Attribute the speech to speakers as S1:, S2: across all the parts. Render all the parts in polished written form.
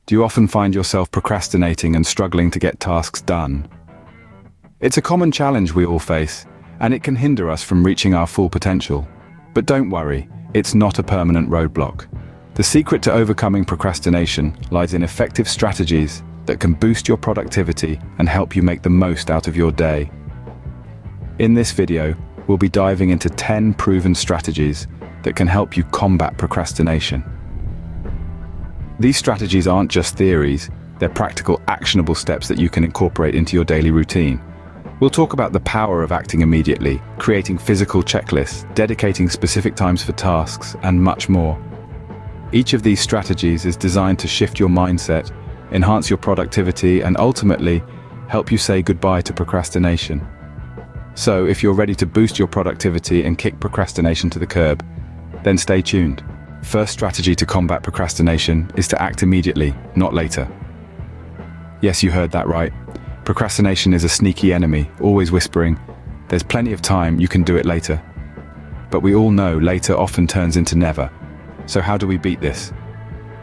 S1: Do you often find yourself procrastinating and struggling to get tasks done? It's a common challenge we all face, and it can hinder us from reaching our full potential. But don't worry, it's not a permanent roadblock. The secret to overcoming procrastination lies in effective strategies that can boost your productivity and help you make the most out of your day. In this video, we'll be diving into 10 proven strategies that can help you combat procrastination. These strategies aren't just theories, they're practical, actionable steps that you can incorporate into your daily routine. We'll talk about the power of acting immediately, creating physical checklists, dedicating specific times for tasks, and much more. Each of these strategies is designed to shift your mindset, enhance your productivity, and ultimately help you say goodbye to procrastination. So, if you're ready to boost your productivity and kick procrastination to the curb, then stay tuned. First strategy to combat procrastination is to act immediately, not later. Yes, you heard that right. Procrastination is a sneaky enemy, always whispering, "There's plenty of time, you can do it later." But we all know later often turns into never. So how do we beat this?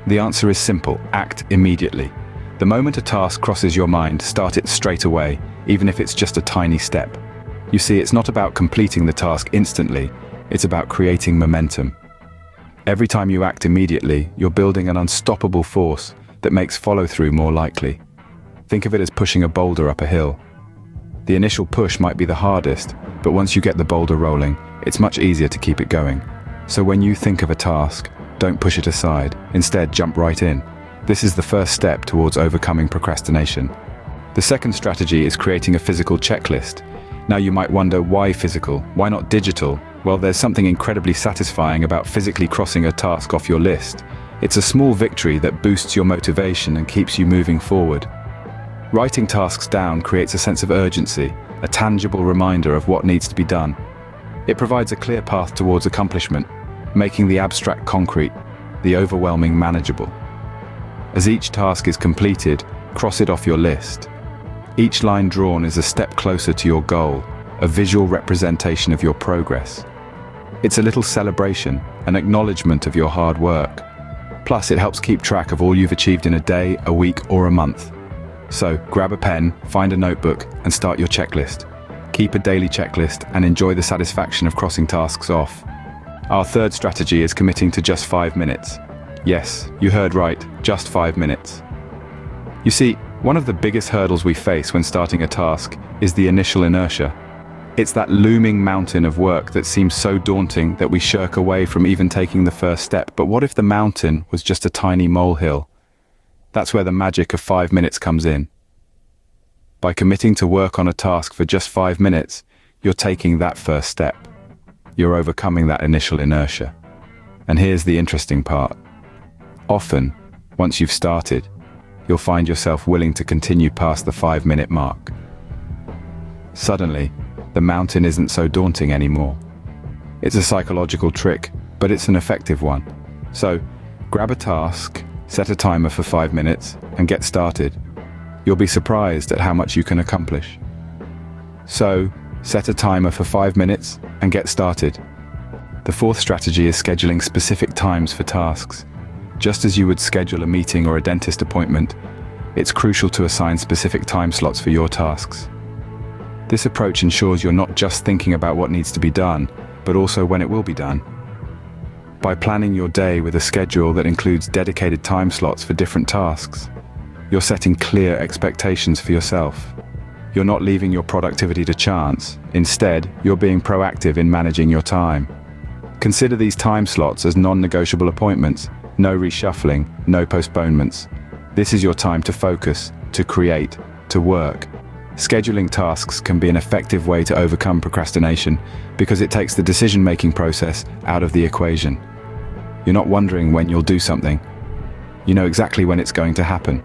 S1: The answer is simple: act immediately. The moment a task crosses your mind, start it straight away, even if it's just a tiny step. You see, it's not about completing the task instantly, it's about creating momentum. Every time you act immediately, you're building an unstoppable force that makes follow-through more likely. Think of it as pushing a boulder up a hill. The initial push might be the hardest, but once you get the boulder rolling, it's much easier to keep it going. So when you think of a task, don't push it aside. Instead, jump right in. This is the first step towards overcoming procrastination. The second strategy is creating a physical checklist. Now you might wonder, why physical? Why not digital? Well, there's something incredibly satisfying about physically crossing a task off your list. It's a small victory that boosts your motivation and keeps you moving forward. Writing tasks down creates a sense of urgency, a tangible reminder of what needs to be done. It provides a clear path towards accomplishment, making the abstract concrete, the overwhelming manageable. As each task is completed, cross it off your list. Each line drawn is a step closer to your goal, a visual representation of your progress. It's a little celebration, an acknowledgement of your hard work. Plus, it helps keep track of all you've achieved in a day, a week, or a month. So, grab a pen, find a notebook, and start your checklist. Keep a daily checklist and enjoy the satisfaction of crossing tasks off. Our third strategy is committing to just 5 minutes. Yes, you heard right, just 5 minutes. You see, one of the biggest hurdles we face when starting a task is the initial inertia. It's that looming mountain of work that seems so daunting that we shirk away from even taking the first step. But what if the mountain was just a tiny molehill? That's where the magic of 5 minutes comes in. By committing to work on a task for just 5 minutes, you're taking that first step. You're overcoming that initial inertia. And here's the interesting part. Often, once you've started, you'll find yourself willing to continue past the 5-minute mark. Suddenly, the mountain isn't so daunting anymore. It's a psychological trick, but it's an effective one. So, grab a task, set a timer for 5 minutes, and get started. You'll be surprised at how much you can accomplish. So, set a timer for 5 minutes and get started. The fourth strategy is scheduling specific times for tasks. Just as you would schedule a meeting or a dentist appointment, it's crucial to assign specific time slots for your tasks. This approach ensures you're not just thinking about what needs to be done, but also when it will be done. By planning your day with a schedule that includes dedicated time slots for different tasks, you're setting clear expectations for yourself. You're not leaving your productivity to chance. Instead, you're being proactive in managing your time. Consider these time slots as non-negotiable appointments. No reshuffling, no postponements. This is your time to focus, to create, to work. Scheduling tasks can be an effective way to overcome procrastination because it takes the decision-making process out of the equation. You're not wondering when you'll do something. You know exactly when it's going to happen.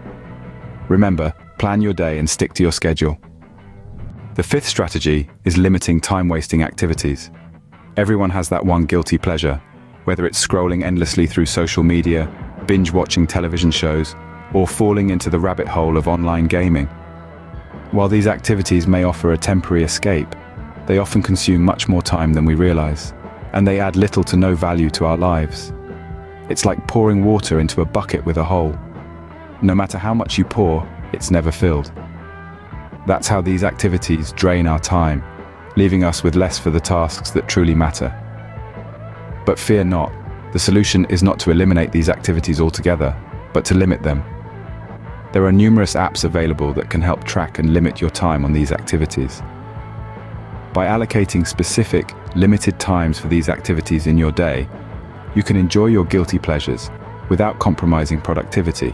S1: Remember, plan your day and stick to your schedule. The fifth strategy is limiting time-wasting activities. Everyone has that one guilty pleasure, whether it's scrolling endlessly through social media, binge-watching television shows, or falling into the rabbit hole of online gaming. While these activities may offer a temporary escape, they often consume much more time than we realize, and they add little to no value to our lives. It's like pouring water into a bucket with a hole. No matter how much you pour, it's never filled. That's how these activities drain our time, leaving us with less for the tasks that truly matter. But fear not, the solution is not to eliminate these activities altogether, but to limit them. There are numerous apps available that can help track and limit your time on these activities. By allocating specific, limited times for these activities in your day, you can enjoy your guilty pleasures without compromising productivity.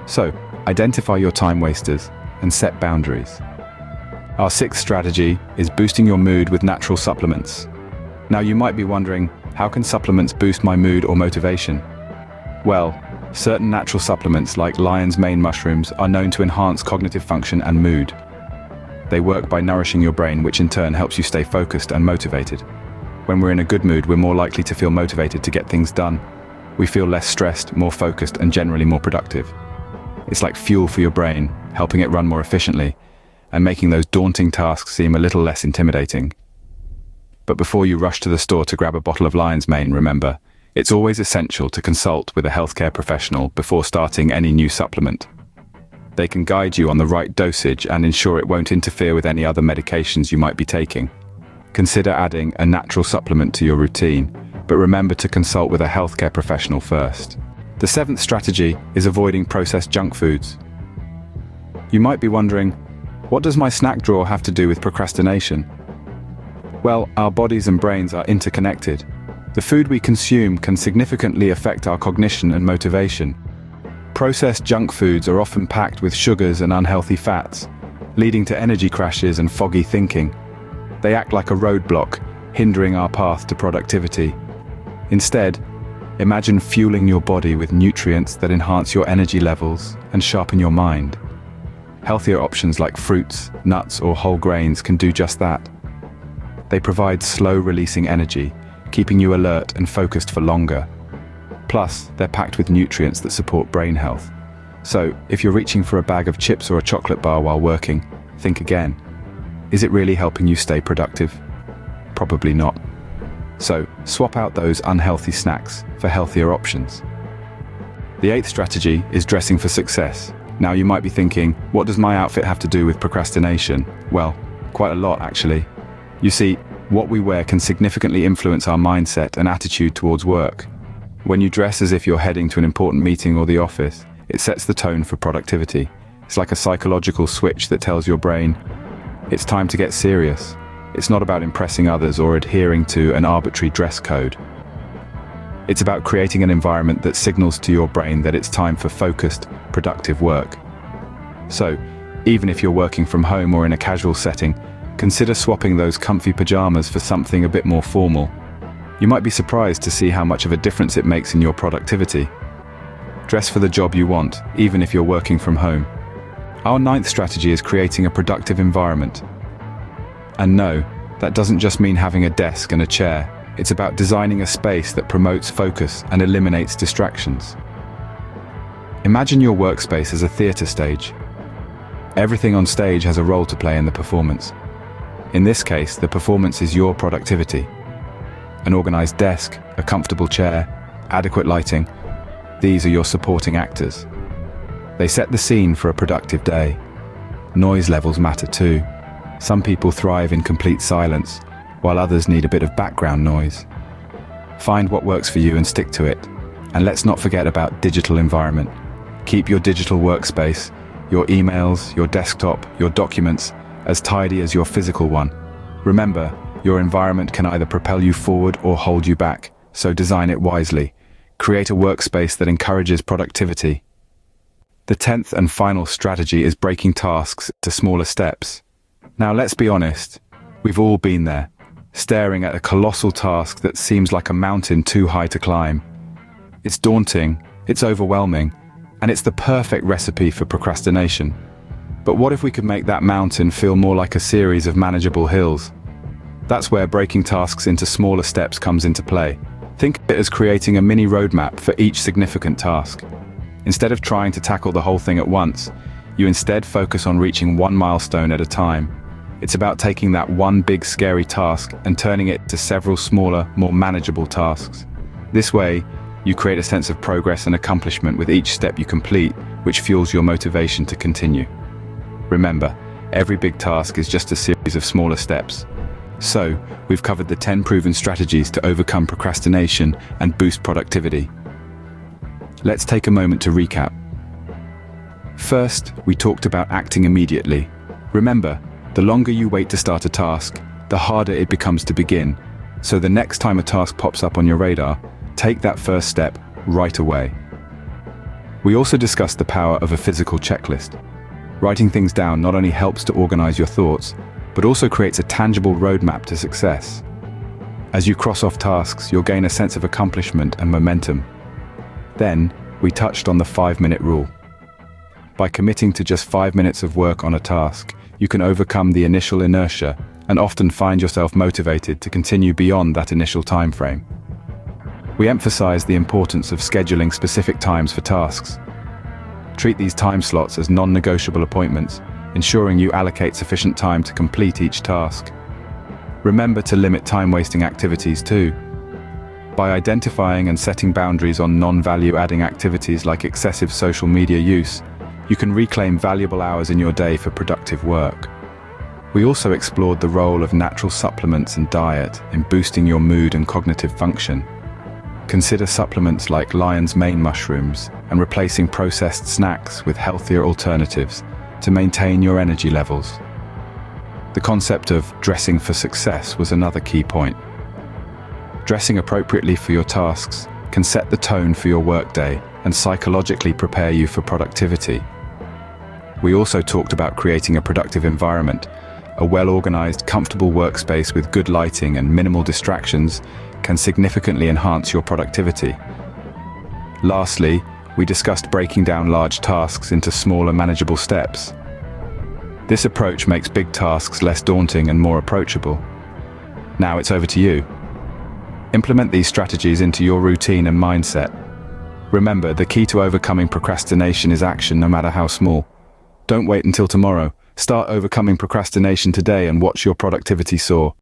S1: So, identify your time wasters and set boundaries. Our sixth strategy is boosting your mood with natural supplements. Now you might be wondering, how can supplements boost my mood or motivation? Well, certain natural supplements like lion's mane mushrooms are known to enhance cognitive function and mood. They work by nourishing your brain, which in turn helps you stay focused and motivated. When we're in a good mood, we're more likely to feel motivated to get things done. We feel less stressed, more focused, and generally more productive. It's like fuel for your brain, helping it run more efficiently, and making those daunting tasks seem a little less intimidating. But before you rush to the store to grab a bottle of lion's mane, remember, it's always essential to consult with a healthcare professional before starting any new supplement. They can guide you on the right dosage and ensure it won't interfere with any other medications you might be taking. Consider adding a natural supplement to your routine, but remember to consult with a healthcare professional first. The seventh strategy is avoiding processed junk foods. You might be wondering, what does my snack drawer have to do with procrastination? Well, our bodies and brains are interconnected. The food we consume can significantly affect our cognition and motivation. Processed junk foods are often packed with sugars and unhealthy fats, leading to energy crashes and foggy thinking. They act like a roadblock, hindering our path to productivity. Instead, imagine fueling your body with nutrients that enhance your energy levels and sharpen your mind. Healthier options like fruits, nuts, or whole grains can do just that. They provide slow-releasing energy, keeping you alert and focused for longer. Plus, they're packed with nutrients that support brain health. So, if you're reaching for a bag of chips or a chocolate bar while working, think again. Is it really helping you stay productive? Probably not. So, swap out those unhealthy snacks for healthier options. The eighth strategy is dressing for success. Now you might be thinking, what does my outfit have to do with procrastination? Well, quite a lot actually. You see, what we wear can significantly influence our mindset and attitude towards work. When you dress as if you're heading to an important meeting or the office, it sets the tone for productivity. It's like a psychological switch that tells your brain, it's time to get serious. It's not about impressing others or adhering to an arbitrary dress code. It's about creating an environment that signals to your brain that it's time for focused, productive work. So, even if you're working from home or in a casual setting, consider swapping those comfy pajamas for something a bit more formal. You might be surprised to see how much of a difference it makes in your productivity. Dress for the job you want, even if you're working from home. Our ninth strategy is creating a productive environment. And no, that doesn't just mean having a desk and a chair. It's about designing a space that promotes focus and eliminates distractions. Imagine your workspace as a theater stage. Everything on stage has a role to play in the performance. In this case, the performance is your productivity. An organized desk, a comfortable chair, adequate lighting, these are your supporting actors. They set the scene for a productive day. Noise levels matter too. Some people thrive in complete silence, while others need a bit of background noise. Find what works for you and stick to it. And let's not forget about digital environment. Keep your digital workspace, your emails, your desktop, your documents, as tidy as your physical one. Remember, your environment can either propel you forward or hold you back, so design it wisely. Create a workspace that encourages productivity. The 10th and final strategy is breaking tasks to smaller steps. Now let's be honest, we've all been there, staring at a colossal task that seems like a mountain too high to climb. It's daunting, it's overwhelming, and it's the perfect recipe for procrastination. But what if we could make that mountain feel more like a series of manageable hills? That's where breaking tasks into smaller steps comes into play. Think of it as creating a mini roadmap for each significant task. Instead of trying to tackle the whole thing at once, you instead focus on reaching one milestone at a time. It's about taking that one big scary task and turning it to several smaller, more manageable tasks. This way, You create a sense of progress and accomplishment with each step you complete, which fuels your motivation to continue. Remember, every big task is just a series of smaller steps. So, we've covered the 10 proven strategies to overcome procrastination and boost productivity. Let's take a moment to recap. First, we talked about acting immediately. Remember, the longer you wait to start a task, the harder it becomes to begin. So the next time a task pops up on your radar, take that first step right away. We also discussed the power of a physical checklist. Writing things down not only helps to organize your thoughts, but also creates a tangible roadmap to success. As you cross off tasks, you'll gain a sense of accomplishment and momentum. Then, we touched on the 5-minute rule. By committing to just 5 minutes of work on a task, you can overcome the initial inertia and often find yourself motivated to continue beyond that initial time frame. We emphasize the importance of scheduling specific times for tasks. Treat these time slots as non-negotiable appointments, ensuring you allocate sufficient time to complete each task. Remember to limit time-wasting activities too. By identifying and setting boundaries on non-value-adding activities like excessive social media use, you can reclaim valuable hours in your day for productive work. We also explored the role of natural supplements and diet in boosting your mood and cognitive function. Consider supplements like lion's mane mushrooms and replacing processed snacks with healthier alternatives to maintain your energy levels. The concept of dressing for success was another key point. Dressing appropriately for your tasks can set the tone for your workday and psychologically prepare you for productivity. We also talked about creating a productive environment. A well-organized, comfortable workspace with good lighting and minimal distractions can significantly enhance your productivity. Lastly, we discussed breaking down large tasks into smaller, manageable steps. This approach makes big tasks less daunting and more approachable. Now it's over to you. Implement these strategies into your routine and mindset. Remember, the key to overcoming procrastination is action, no matter how small. Don't wait until tomorrow. Start overcoming procrastination today and watch your productivity soar.